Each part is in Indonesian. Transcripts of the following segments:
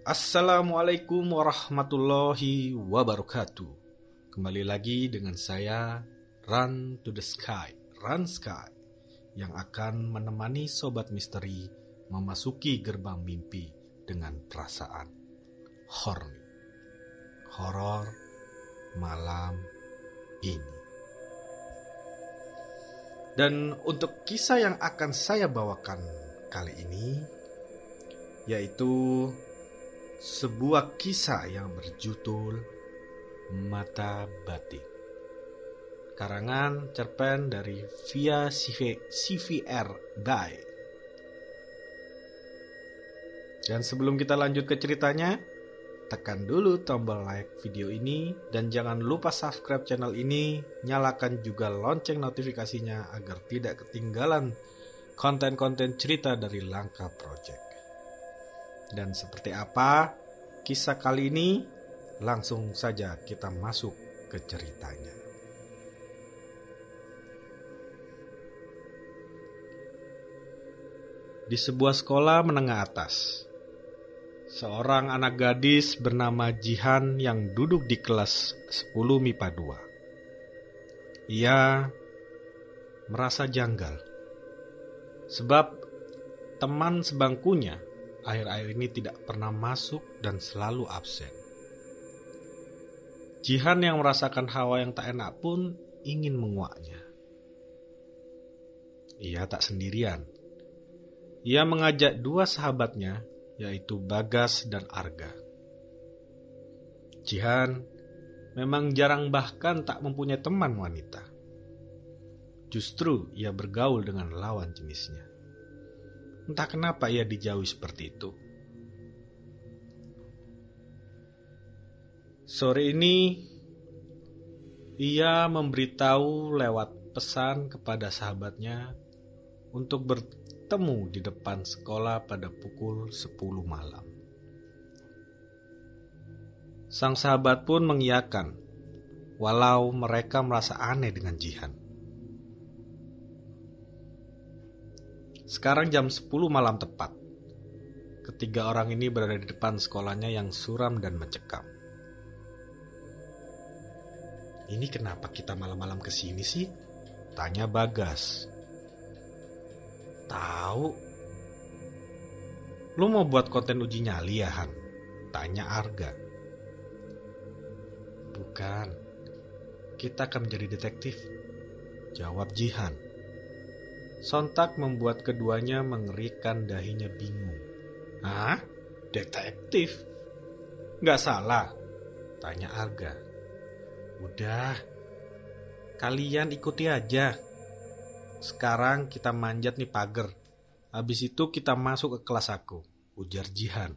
Assalamualaikum warahmatullahi wabarakatuh. Kembali lagi dengan saya Run to the Sky, Run Sky, yang akan menemani Sobat Misteri memasuki gerbang mimpi dengan perasaan horor malam ini. Dan untuk kisah yang akan saya bawakan kali ini yaitu sebuah kisah yang berjudul Mata Batin, karangan cerpen dari Via CVR by. Dan sebelum kita lanjut ke ceritanya, tekan dulu tombol like video ini dan jangan lupa subscribe channel ini, nyalakan juga lonceng notifikasinya agar tidak ketinggalan konten-konten cerita dari Langkah Project. Dan seperti apa kisah kali ini? Langsung saja kita masuk ke ceritanya. Di sebuah sekolah menengah atas, seorang anak gadis bernama Jihan yang duduk di kelas 10 MIPA 2. Ia merasa janggal sebab teman sebangkunya akhir-akhir ini tidak pernah masuk dan selalu absen. Jihan yang merasakan hawa yang tak enak pun ingin menguaknya. Ia tak sendirian. Ia mengajak dua sahabatnya, yaitu Bagas dan Arga. Jihan memang jarang bahkan tak mempunyai teman wanita. Justru ia bergaul dengan lawan jenisnya. Entah kenapa ia dijauhi seperti itu. Sore ini, ia memberitahu lewat pesan kepada sahabatnya untuk bertemu di depan sekolah pada pukul 10 malam. Sang sahabat pun mengiyakan, walau mereka merasa aneh dengan Jihan. Sekarang jam 10 malam tepat. Ketiga orang ini berada di depan sekolahnya yang suram dan mencekam. Ini kenapa kita malam-malam kesini sih? Tanya Bagas. Tahu. Lu mau buat konten uji nyali ya, Han? Tanya Arga. Bukan. Kita akan menjadi detektif, jawab Jihan. Sontak membuat keduanya mengerikan dahinya bingung. Hah? Detektif? Nggak salah? Tanya Arga. Udah, kalian ikuti aja. Sekarang kita manjat nih pagar. Habis itu kita masuk ke kelas aku, ujar Jihan.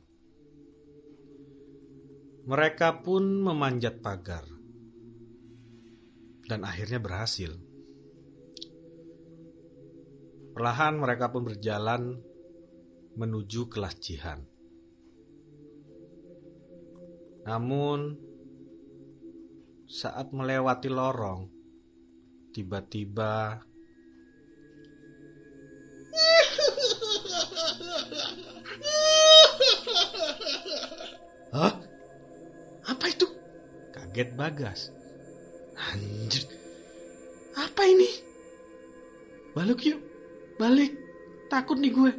Mereka pun memanjat pagar. Dan akhirnya berhasil. Perlahan mereka pun berjalan menuju kelas Jihan. Namun, saat melewati lorong, tiba-tiba Hah? Apa itu? Kaget Bagas. Anjir, apa ini? Balik yuk. Balik, takut nih gue.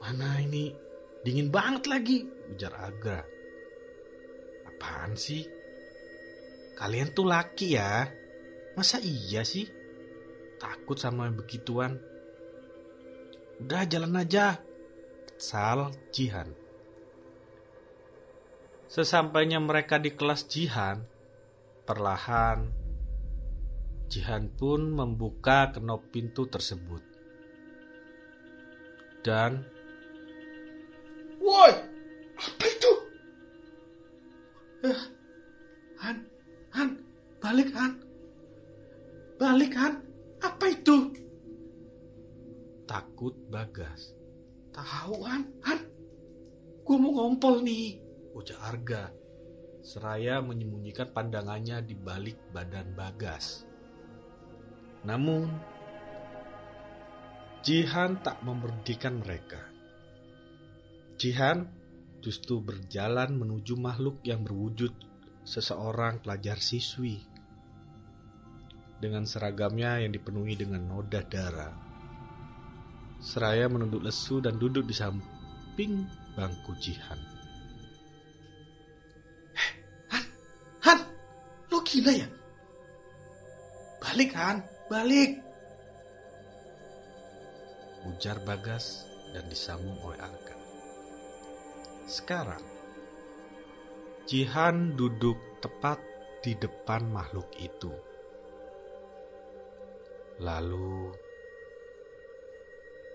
Mana ini, dingin banget lagi, ujar Arga. Apaan sih? Kalian tuh laki ya? Masa iya sih? Takut sama begituan? Udah jalan aja, kesal Jihan. Sesampainya mereka di kelas Jihan, perlahan Jihan pun membuka kenop pintu tersebut. Dan woi, apa itu? Han, balik Han. Balik Han, apa itu? Takut Bagas. Tahu Han, gue mau ngompol nih, ujar Arga. Seraya menyembunyikan pandangannya di balik badan Bagas. Namun, Jihan tak memberhentikan mereka. Jihan, justru berjalan menuju makhluk yang berwujud seseorang pelajar siswi dengan seragamnya yang dipenuhi dengan noda darah. Seraya menunduk lesu dan duduk di samping bangku Jihan. Han, lo gila ya? Balik Han, balik! Ujar Bagas dan disambung oleh Arga. Sekarang, Jihan duduk tepat di depan makhluk itu. Lalu,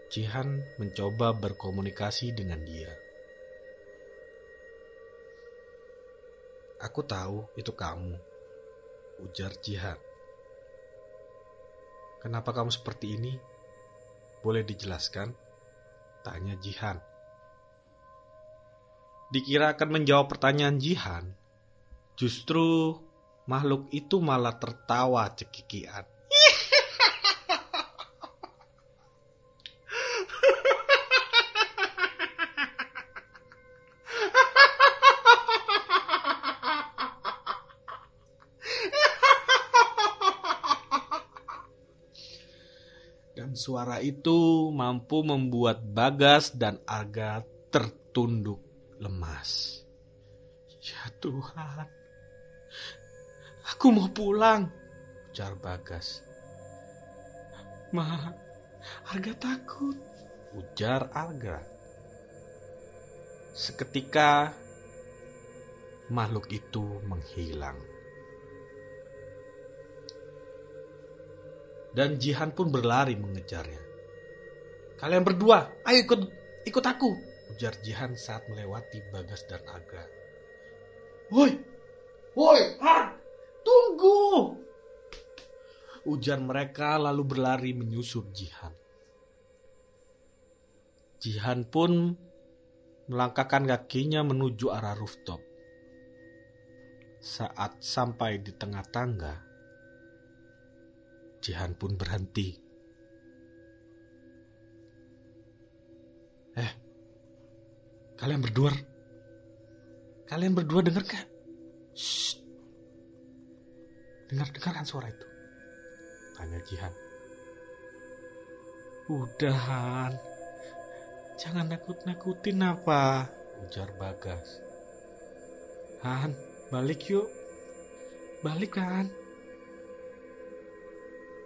Jihan mencoba berkomunikasi dengan dia. Aku tahu itu kamu, ujar Jihan. Kenapa kamu seperti ini? Boleh dijelaskan? Tanya Jihan. Dikira akan menjawab pertanyaan Jihan, justru makhluk itu malah tertawa cekikian. Dan suara itu mampu membuat Bagas dan Arga tertunduk lemas. Ya Tuhan, aku mau pulang, ujar Bagas. Ma, Arga takut, ujar Arga. Seketika makhluk itu menghilang. Dan Jihan pun berlari mengejarnya. Kalian berdua, ayo ikut aku, ujar Jihan saat melewati Bagas dan Arga. Woi, Han, tunggu! Ujar mereka lalu berlari menyusul Jihan. Jihan pun melangkahkan kakinya menuju arah rooftop. Saat sampai di tengah tangga, Jihan pun berhenti. Kalian berdua dengar gak? Shh. Dengar-dengaran suara itu? Tanya Jihan. Udah Han, jangan nakut-nakutin apa? Ujar Bagas. Han, balik yuk. Balik Han.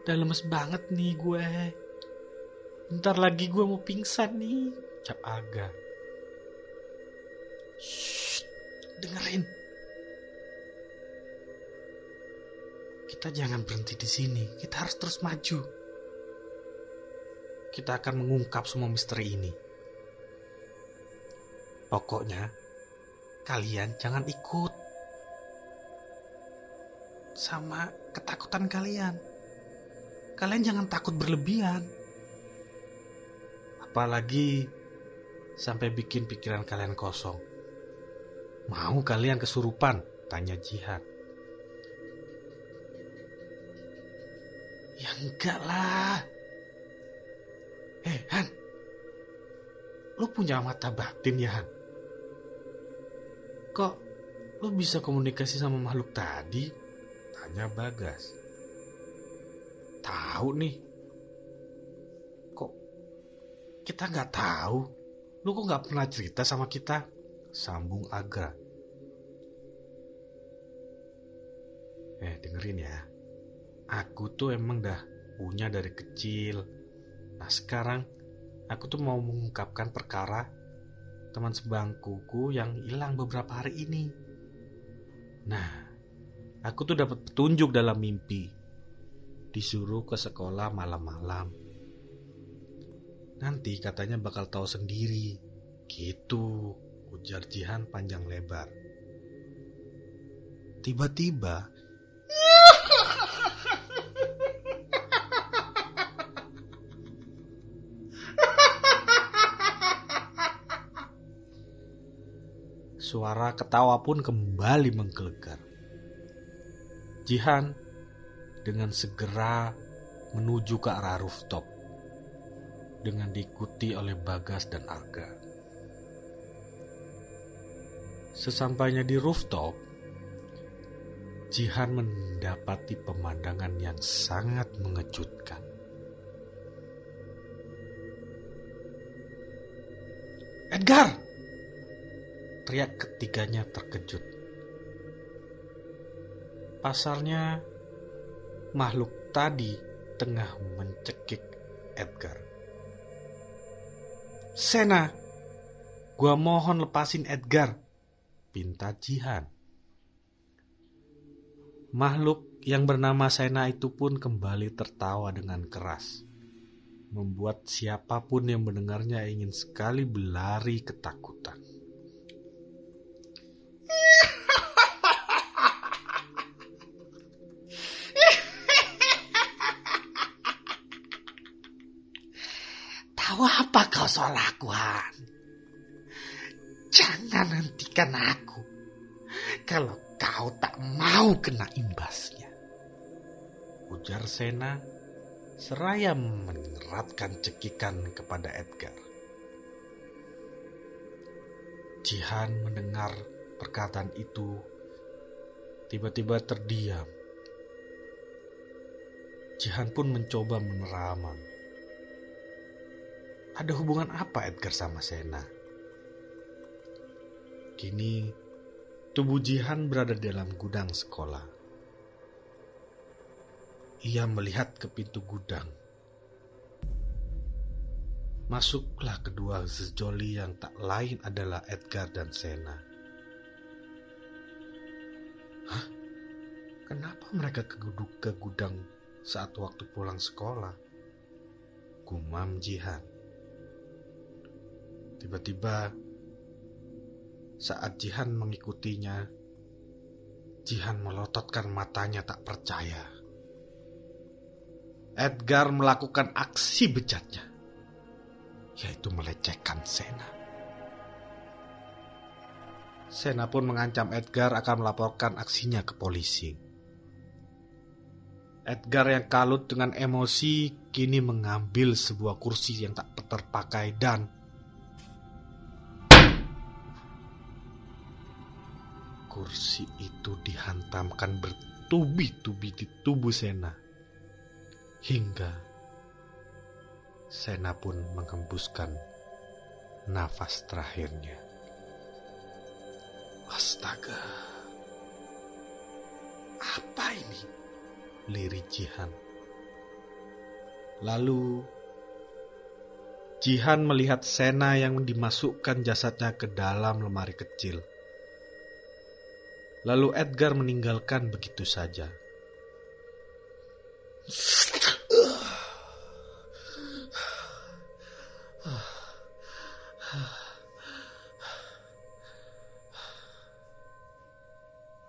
Udah lemes banget nih gue. Bentar lagi gue mau pingsan nih, ucap Arga. Shh, dengerin. Kita jangan berhenti di sini. Kita harus terus maju. Kita akan mengungkap semua misteri ini. Pokoknya, kalian jangan ikut sama ketakutan kalian. Kalian jangan takut berlebihan. Apalagi sampai bikin pikiran kalian kosong. Mau kalian kesurupan? Tanya Jihan. Ya enggak lah. Han, lu punya mata batin ya Han? Kok lu bisa komunikasi sama makhluk tadi? Tanya Bagas. Tahu nih. Kok kita nggak tahu? Lu kok nggak pernah cerita sama kita? Sambung Arga. Dengerin ya. Aku tuh emang dah punya dari kecil. Nah sekarang aku tuh mau mengungkapkan perkara teman sebangkuku yang hilang beberapa hari ini. Nah, aku tuh dapat petunjuk dalam mimpi. Disuruh ke sekolah malam-malam. Nanti katanya bakal tahu sendiri. Gitu, ujar Jihan panjang lebar. Tiba-tiba suara ketawa pun kembali menggelegar. Jihan dengan segera menuju ke arah rooftop dengan diikuti oleh Bagas dan Arga. Sesampainya di rooftop, Jihan mendapati pemandangan yang sangat mengejutkan. "Edgar!" teriak ketiganya terkejut. Pasarnya, makhluk tadi tengah mencekik Edgar. "Sena, gua mohon lepasin Edgar," pinta Jihan. Makhluk yang bernama Sena itu pun kembali tertawa dengan keras, membuat siapapun yang mendengarnya ingin sekali berlari ketakutan. "Tahu apa kau soal aku, Han? Jangan hentikan aku kalau kau tak mau kena imbasnya," ujar Sena seraya menyeratkan cekikan kepada Edgar. Jihan mendengar perkataan itu, tiba-tiba terdiam. Jihan pun mencoba menerama. Ada hubungan apa Edgar sama Sena? Kini, tubuh Jihan berada dalam gudang sekolah. Ia melihat ke pintu gudang. Masuklah kedua sejoli yang tak lain adalah Edgar dan Sena. Hah? Kenapa mereka ke gudang saat waktu pulang sekolah? Gumam Jihan. Tiba-tiba, saat Jihan mengikutinya, Jihan melototkan matanya tak percaya. Edgar melakukan aksi bejatnya, yaitu melecehkan Sena. Sena pun mengancam Edgar akan melaporkan aksinya ke polisi. Edgar yang kalut dengan emosi kini mengambil sebuah kursi yang tak terpakai dan kursi itu dihantamkan bertubi-tubi di tubuh Sena. Hingga Sena pun menghembuskan nafas terakhirnya. Astaga, apa ini? Lirik Jihan. Lalu Jihan melihat Sena yang dimasukkan jasadnya ke dalam lemari kecil. Lalu Edgar meninggalkan begitu saja.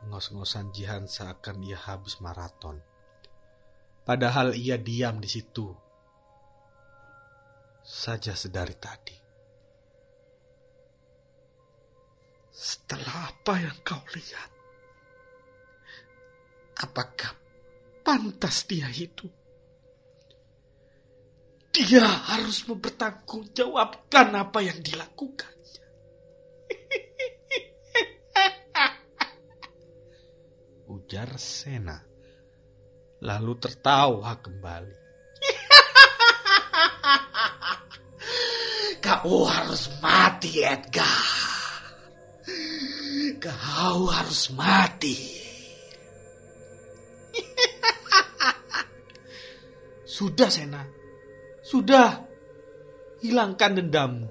Ngos-ngosan Jihan seakan ia habis maraton. Padahal ia diam di situ saja sedari tadi. Setelah apa yang kau lihat, apakah pantas dia hidup? Dia harus mempertanggungjawabkan apa yang dilakukannya. Ujar Sena, lalu tertawa kembali. Kau harus mati, Edgar. Kau harus mati. Sudah, Sena. Sudah. Hilangkan dendammu.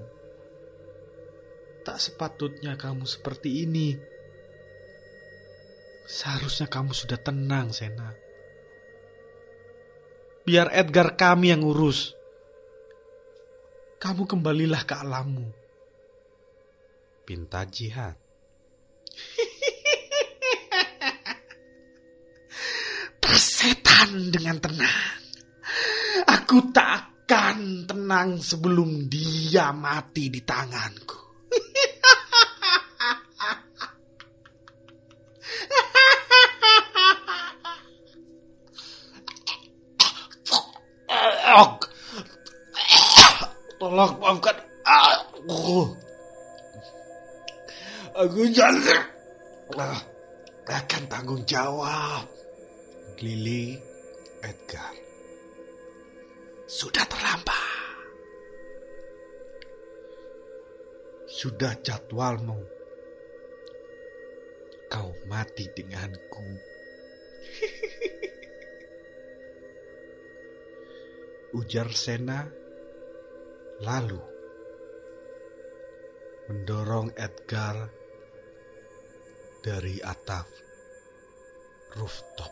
Tak sepatutnya kamu seperti ini. Seharusnya kamu sudah tenang, Sena. Biar Edgar kami yang urus. Kamu kembalilah ke alammu. Pinta Jihan. Persetan dengan tenang. Aku tak akan tenang sebelum dia mati di tanganku. Tolong maafkan aku. Aku janji akan tanggung jawab. Lily, Edgar. Sudah terlambat. Sudah jadwalmu. Kau mati denganku. Ujar Sena, lalu mendorong Edgar dari atap rooftop.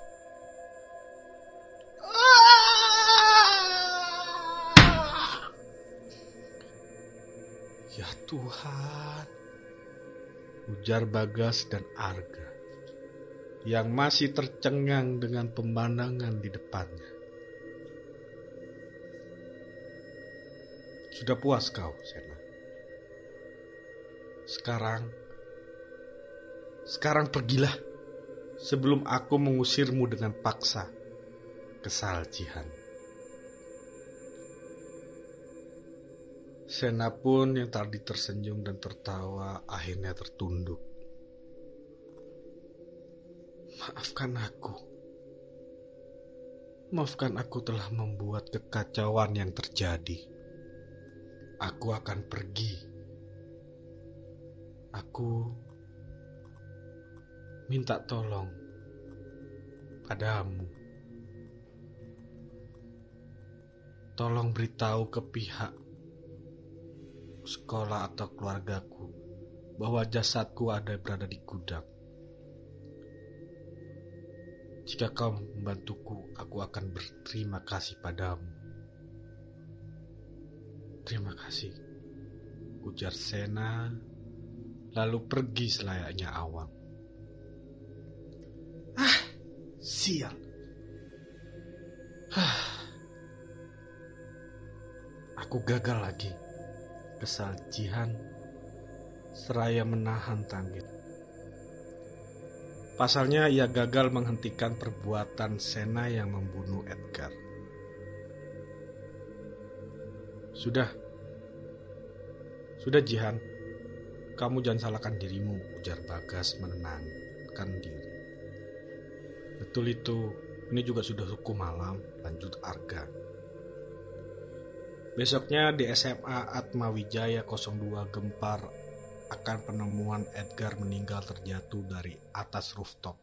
Ya Tuhan, ujar Bagas dan Arga yang masih tercengang dengan pemandangan di depannya. Sudah puas kau, Sena? Sekarang pergilah sebelum aku mengusirmu dengan paksa, kesal Jihan. Sena pun yang tadi tersenyum dan tertawa akhirnya tertunduk. Maafkan aku telah membuat kekacauan yang terjadi. Aku akan pergi. Aku minta tolong padamu. Tolong beritahu ke pihak sekolah atau keluargaku bahwa jasadku berada di gudang. Jika kau membantuku, aku akan berterima kasih padamu. Terima kasih, ujar Sena, lalu pergi selayaknya awang. Sial. Aku gagal lagi, kesal Jihan seraya menahan tangis. Pasalnya ia gagal menghentikan perbuatan Sena yang membunuh Edgar. Sudah Jihan, kamu jangan salahkan dirimu, ujar Bagas menenangkan diri. Betul itu, ini juga sudah hukum malam, lanjut Arga. Besoknya di SMA Atmawijaya 02 gempar akan penemuan Edgar meninggal terjatuh dari atas rooftop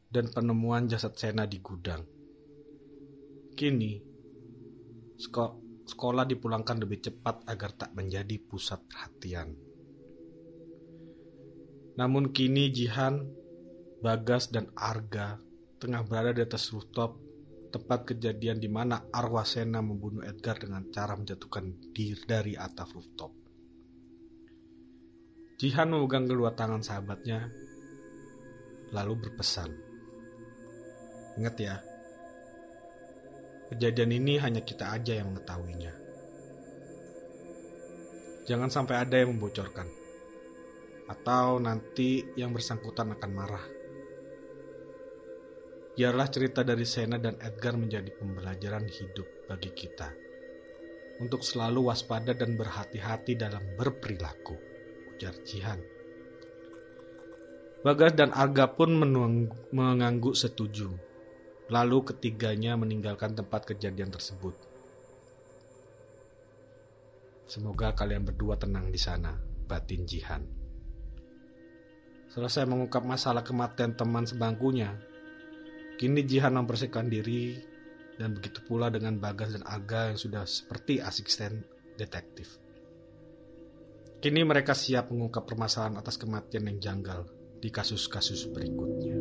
dan penemuan jasad Sena di gudang. Kini, sekolah dipulangkan lebih cepat agar tak menjadi pusat perhatian. Namun kini Jihan, Bagas dan Arga tengah berada di atas rooftop tempat kejadian di mana arwah Sena membunuh Edgar dengan cara menjatuhkan diri dari atap rooftop. Jihan memegang kedua tangan sahabatnya lalu berpesan, "Ingat ya, kejadian ini hanya kita aja yang mengetahuinya. Jangan sampai ada yang membocorkan, atau nanti yang bersangkutan akan marah. Biarlah cerita dari Sena dan Edgar menjadi pembelajaran hidup bagi kita untuk selalu waspada dan berhati-hati dalam berperilaku," ujar Jihan. Bagas dan Arga pun mengangguk setuju. Lalu ketiganya meninggalkan tempat kejadian tersebut. "Semoga kalian berdua tenang di sana," batin Jihan. Selesai mengungkap masalah kematian teman sebangkunya, kini Jihan membersihkan diri dan begitu pula dengan Bagas dan Arga yang sudah seperti asisten detektif. Kini mereka siap mengungkap permasalahan atas kematian yang janggal di kasus-kasus berikutnya.